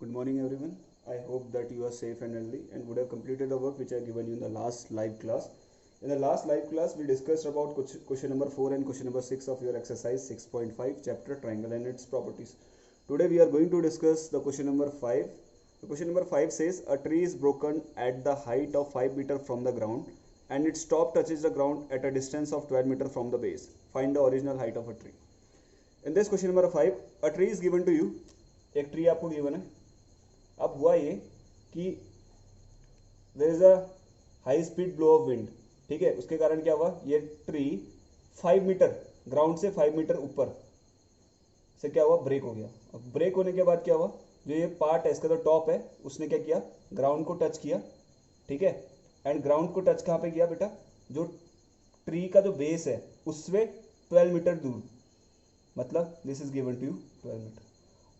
Good morning, everyone. I hope that you are safe and healthy and would have completed the work which I given you in the last live class. In the last live class, we discussed about question number 4 and question number 6 of your exercise 6.5 chapter triangle and its properties. Today we are going to discuss the question number 5. The question number 5 says a tree is broken at the height of 5 meter from the ground and its top touches the ground at a distance of 12 meter from the base. Find the original height of a tree. In this question number 5, a tree is given to you. एक tree आपको given है. अब हुआ ये कि there is a high speed blow of wind. ठीक है, उसके कारण क्या हुआ, ये ट्री 5 मीटर ग्राउंड से 5 मीटर ऊपर से क्या हुआ, ब्रेक हो गया. अब ब्रेक होने के बाद क्या हुआ, जो ये पार्ट है इसका जो टॉप है उसने क्या किया, ग्राउंड को टच किया. ठीक है, एंड ग्राउंड को टच कहाँ पे किया बेटा, जो ट्री का जो बेस है उससे 12 मीटर दूर. मतलब this is given to you 12 metre.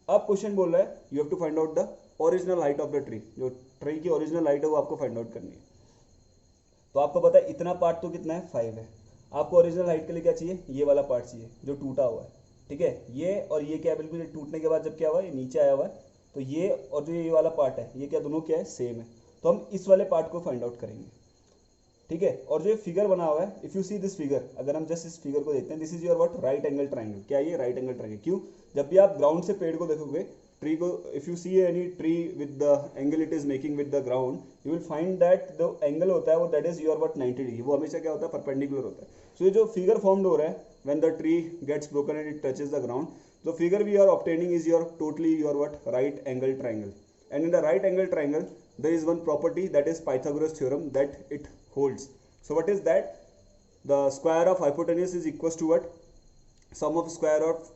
अब क्वेश्चन बोल रहा है you have to find out the original height of the tree. जो ट्री की ओरिजिनल हाइट है वो आपको फाइंड आउट करनी है. तो आपको पता है इतना पार्ट तो कितना है, 5 है. आपको ओरिजिनल हाइट के लिए क्या चाहिए, ये वाला पार्ट चाहिए जो टूटा हुआ है. ठीक है, ये और ये क्या है, बिल्कुल टूटने के बाद जब क्या हुआ, ये नीचे आया हुआ है, तो ये और जो ये वाला पार्ट है ये क्या, दोनों क्या है, सेम है. तो हम इस वाले पार्ट को फाइंड आउट करेंगे. ठीक है, और जो ये फिगर बना हुआ है, if you see this figure, अगर हम जस्ट इस फिगर को देखते हैं, this is your what, right angle triangle. क्या ये राइट एंगल ट्राइंगल? क्यों, जब भी आप ग्राउंड से पेड़ को देखोगे, ट्री को, if you see any tree with the angle it is making with the ground, you will find that the angle होता है वो that is your what 90 degree. वो हमेशा क्या होता है, परपेंडिकुलर होता है. सो ये जो फिगर फॉर्म्ड हो रहा है when the tree gets broken and it touches the ground, the figure we are obtaining is your totally your what, right angle triangle. And in the right angle triangle there is one property that is Pythagoras theorem that it holds. So what is that? The square of hypotenuse is equals to what? Sum of square of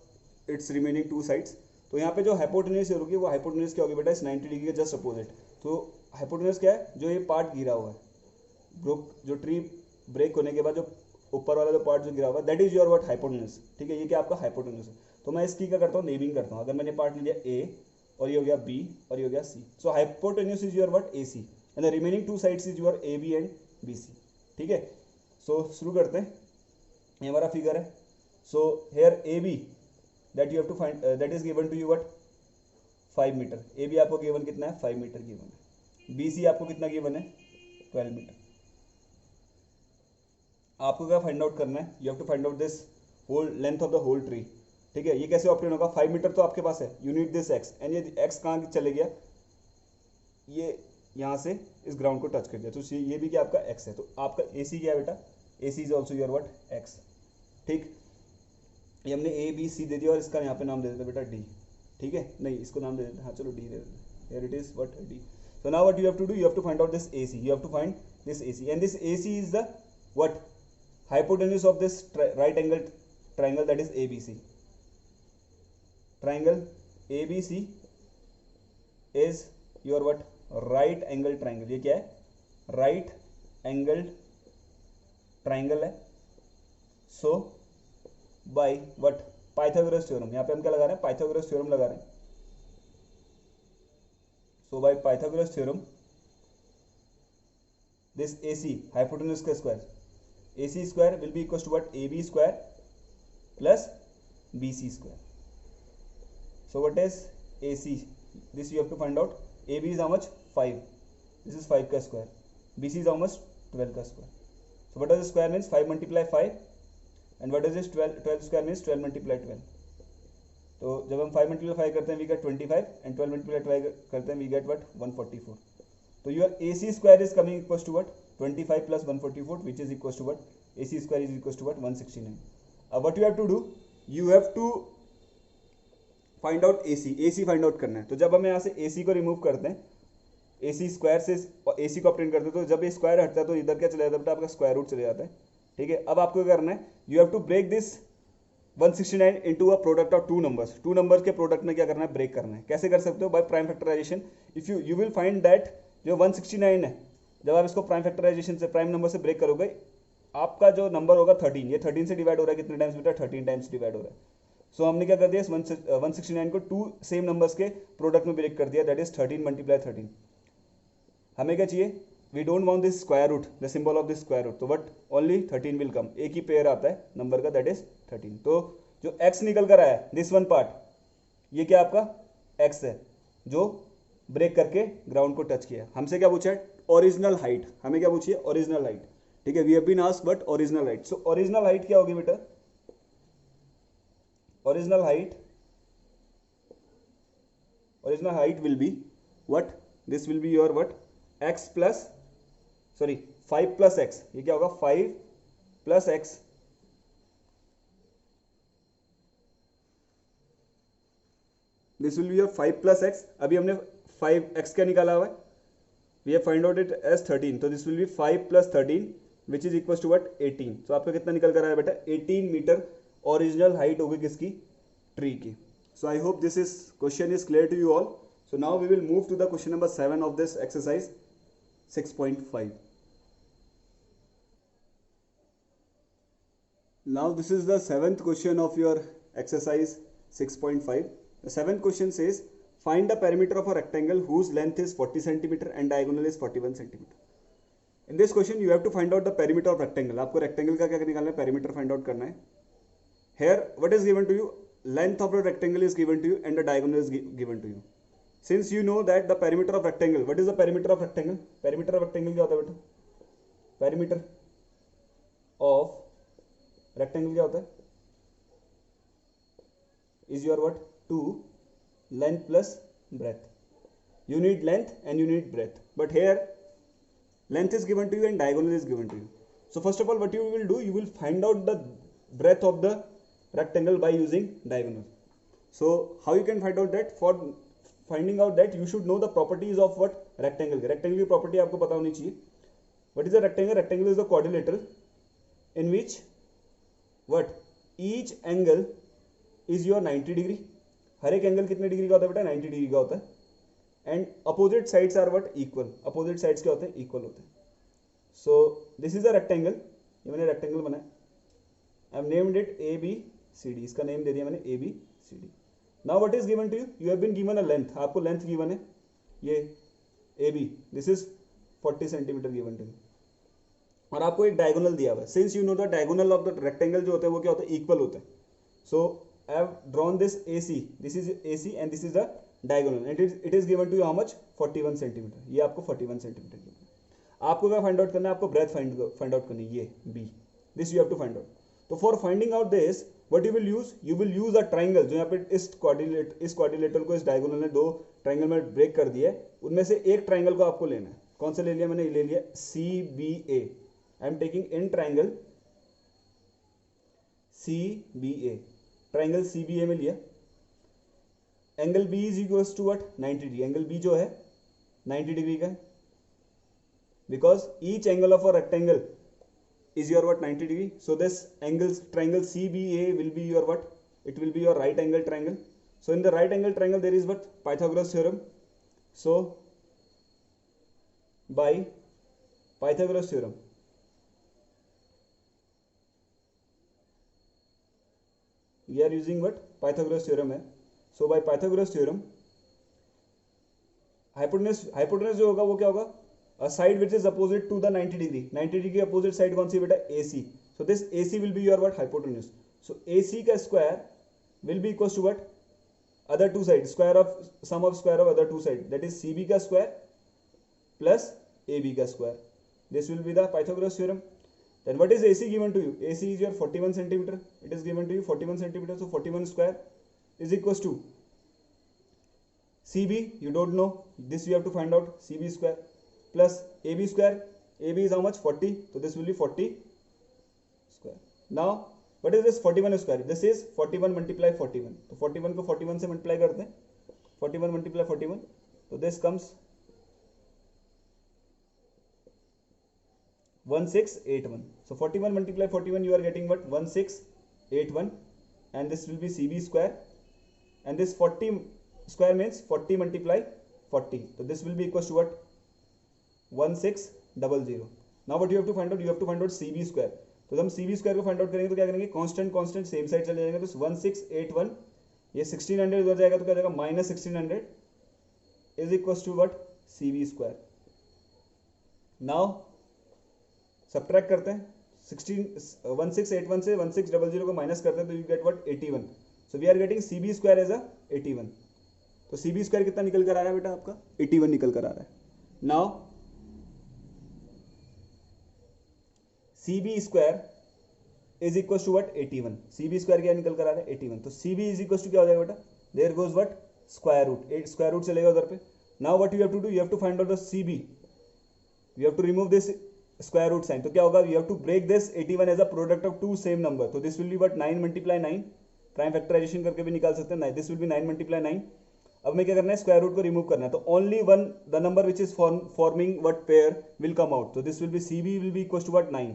its remaining two sides. तो यहाँ पे जो hypotenuse होगी वो hypotenuse क्या होगी बेटा, इस 90 डिग्री के जस्ट अपोजिट. तो हाइपोटेन्यूज क्या है, जो ये पार्ट गिरा हुआ है, जो ट्री ब्रेक होने के बाद जो ऊपर वाला जो पार्ट जो गिरा हुआ है, that is your what, hypotenuse. ठीक है, ये क्या आपका हाइपोटेन्यूज है. तो मैं इसकी क्या करता हूँ, नेमिंग करता हूँ. अगर मैंने पार्ट लिया ए और ये हो गया बी और ये हो गया C, so hypotenuse is your what, A C, and the remaining two sides is your A B and B C. ठीक है, सो शुरू करते हैं. ये हमारा फिगर है. So here A B that you have to find, that is given to you what, 5 metre. A B आपको given कितना है, 5 मीटर गिवन है. बी सी आपको कितना गिवन है, 12 मीटर. आपको क्या फाइंड आउट करना है, you have to find out this whole length of the whole tree. ठीक है, ये कैसे ऑप्टेन होगा, 5 मीटर तो आपके पास है, you need this x, and ये एक्स कहाँ चले गया, ये यहाँ से इस ग्राउंड को टच कर दिया, तो ये भी क्या आपका एक्स है. तो आपका ए सी क्या है बेटा, A C is also your what, x. ठीक, ये हमने ए बी सी दे दिया और इसका यहाँ पे नाम दे देते बेटा डी. ठीक है, नहीं इसको नाम दे देते, हाँ चलो डी दे देते. Here it is what, D. So now what you have to do, you have to find out this A C. You have to find this A C, and this A C is the what, hypotenuse of this right angle triangle, that is ABC. Triangle ABC is your what, right angle triangle. ये क्या है, right angle triangle है. So by what, Pythagoras theorem. यहाँ पे हम क्या लगा रहे हैं, Pythagoras theorem लगा रहे हैं. So by Pythagoras theorem, this AC hypotenuse का square, AC square will be equals to what, AB square plus BC square. So what is AC? This you have to find out. AB is how much, 5. This is 5 ka square. BC is how much, 12 ka square. So what does the square means, 5 multiply 5, and what is this, 12 square means 12 multiply 12. तो जब हम 5 multiply 5 करते हैं we get 25, and 12 multiply 12 करते हैं we get what, 144. तो your AC square is coming equals to what, 25 plus 144, which is equals to what, AC square is equals to what, 169. What you have to do, you have to find out AC. AC find out करना है. तो जब हम यहाँ से AC को remove करते हैं, AC स्क्वायर से AC को ऑब्टेन करते हैं, तो जब ये स्क्वायर हटता है तो इधर क्या चले जाता है बेटा, आपका स्क्वायर रूट चले जाता है. ठीक है, अब आपको क्या करना है, you have to break this 169 into a product of two numbers. Two numbers के प्रोडक्ट में क्या करना है, ब्रेक करना है. कैसे कर सकते हो, by prime factorization. If you will find that जो 169 है, जब आप इसको प्राइम फैक्टराइजेशन से, प्राइम नंबर से ब्रेक करोगे, आपका जो नंबर होगा 13, ये 13 से डिवाइड हो रहा है कितने टाइम्स बेटा, 13 टाइम्स डिवाइड हो रहा है. सो हमने क्या कर दिया, इस 169 को टू सेम नंबर्स के प्रोडक्ट में ब्रेक कर दिया, दैट इज 13 मल्टीप्लाई 13. हमें क्या चाहिए, we don't want this square root, the symbol of this square root, तो बट ओनली 13 विल कम. एक ही पेयर आता है नंबर का, दैट इज 13. तो जो x निकल कर आया है, दिस वन पार्ट, ये क्या आपका x है, जो ब्रेक करके ग्राउंड को टच किया। हमसे क्या पूछा है? Original height. हमें क्या पूछी है? Original height. ठीक है, we have been asked what original height. So original height क्या होगी बेटा? Original height will be what? This will be your what? x plus, sorry 5 plus x. ये क्या होगा? 5 plus x. This will be your 5 plus x. अभी हमने 5x क्या निकाला हुआ है? We have find out it as 13, तो this will be 5 plus 13 which is equal to what? 18। तो आपका कितना निकल कर आया बेटा? 18 मीटर ओरिजिनल हाइट होगी किसकी? ट्री की। So I hope this is question is clear to you all. So now we will move to the question number 7 of this exercise 6.5. Now this is the 7th question of your exercise 6.5. The 7th question says find the perimeter of a rectangle whose length is 40 centimeter and diagonal is 41 centimeter. In this question you have to find out the perimeter of rectangle. आपको rectangle का क्या निकालना है? Perimeter find out करना है. Here what is given to you? Length of the rectangle is given to you and the diagonal is given to you. Since you know that the perimeter of rectangle, what is the perimeter of rectangle? Perimeter of rectangle क्या होता है बेटा? Perimeter of rectangle क्या होता है? Is your what? 2 length plus breadth. You need length and you need breadth. But here length is given to you and diagonal is given to you. So first of all, what you will do? You will find out the breadth of the rectangle by using diagonal. So how you can find out that? For finding out that you should know the properties of what? Rectangle. Rectangle की property आपको पता होनी चाहिए. What is the rectangle? Rectangle is the quadrilateral in which what? Each angle is your 90 degree. हर एक angle कितने degree का होता है बेटा? 90 डिग्री का होता है. And opposite sides are what? Equal. Opposite sides क्या होते हैं? इक्वल होते हैं. So this is a rectangle. ये मैंने रेक्टेंगल बनाया. I have named it ABCD. इसका नेम दे दिया मैंने ABCD. Now what is given to you? You have been given a length. आपको लेंथ गिवन है ये AB. This is 40 centimetre given to you. और आपको एक डायगोनल दिया हुआ है. Since you know the diagonal of the rectangle जो होते हैं वो क्या होते हैं? इक्वल होते हैं. So I have drawn this AC. This is AC and this is the diagonal and it is given to you how much? 41 centimetre. ये आपको 41 सेंटीमीटर गिवन है. आपको क्या फाइंड आउट करना है? आपको ब्रेथ फाइंड आउट करनी है. ये B. This you have to find out. तो for finding out this what you will use a triangle. जो यहाँ पे इस क्वाड्रिलेटरल को इस डायगोनल ने 2 ट्राइंगल में ब्रेक कर दिया है. उनमें से एक ट्राइंगल को आपको लेना है. कौन सा ले लिया मैंने? ले लिया CBA. I am taking in triangle CBA. Triangle CBA में लिया. Angle B is equals to what? 90 degree. Angle B जो है 90 डिग्री का है. Because each angle of a rectangle is your what? 90 degree. So this triangle CBA will be your what? It will be your right angle triangle. So in the right angle triangle there is what? Pythagoras theorem. So by Pythagoras theorem, we are using what? Pythagoras theorem है. So by Pythagoras theorem, hypotenuse जो होगा वो क्या होगा? A side which is opposite to the 90 degree. 90 degree opposite side कौन सी बेटा? AC. So this AC will be your what? Hypotenuse. So AC का square will be equals to what? Other two sides. Sum of square of other two sides. That is CB का square plus AB का square. This will be the Pythagoras theorem. Then what is AC given to you? AC is your 41 centimeter. It is given to you 41 centimeter. So 41 square is equals to CB. You don't know. This you have to find out. CB square plus AB square. AB is how much? 40. So this will be 40 square. Now what is this 41 square? This is 41 multiply 41. तो 41 को 41 से multiply करते हैं. 41 multiply 41. So this comes 1681. So 41 multiply 41 you are getting what? 1681 and this will be CB square and this 40 square means 40 multiply 40. So this will be equals to what? 1600. Now what you have to find out? You have to find out CB square. तो हम CB square को find out करेंगे तो क्या करेंगे? Constant same side चले जाएंगे. तो 1681 ये 1600 उधर जाएगा तो क्या जाएगा? Minus 1600 is equals to what? CB square. Now subtract करते हैं. 1681 से 1600 को माइनस करते हैं तो you get what? 81. So we are getting CB square as a 81. तो सी बी स्क्वायर कितना निकल कर आ रहा है बेटा आपका 81 निकल कर आ रहा है। Now C B square is equal to what 81, C B square क्या निकल कर आ रहा है 81, तो C B is equal to क्या हो जाएगा बेटा there goes what square root, square root चलेगा उधर पे। Now what you have to do, you have to find out the C B, you have to remove this square root sign, तो क्या होगा you have to break this 81 as a product of two same number, तो this will be what 9 multiply 9, prime factorisation करके भी निकाल सकते हैं, this will B 9 multiply 9। अब मैं क्या करना है स्क्वायर रूट को रिमूव करना है, तो only one the number which is forming what pair will come out, तो this will be C B will be equal to what 9,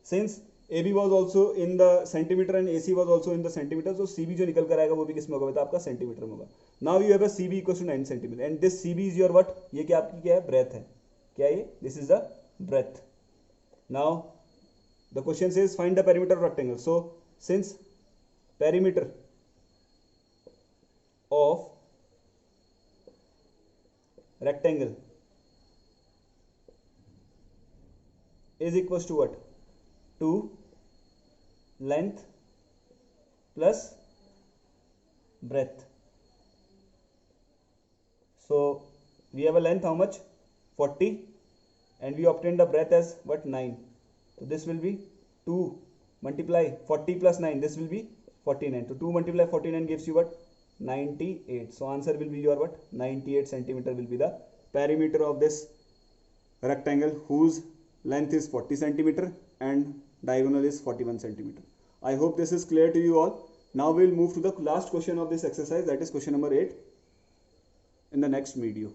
since AB was also in the centimeter and AC was also in the centimeter, so CB जो निकल कर आएगा वो भी किस में होगा, आपका सेंटीमीटर में होगा। Now you have a CB equals to 9 centimeter and this CB is your what, ये क्या आपकी क्या है breadth है, क्या ये this is the breadth। Now the question says find the perimeter of rectangle, so since perimeter of rectangle is equals to what, to length plus breadth, so we have a length how much 40 and we obtained the breadth as what 9, so this will be 2 multiply 40 plus 9, this will be 49, so 2 multiply 49 gives you what 98, so answer will be your what 98 centimeter will be the perimeter of this rectangle whose length is 40 centimeter and diagonal is 41 centimeter. I hope this is clear to you all. Now we will move to the last question of this exercise, that is question number 8 in the next video.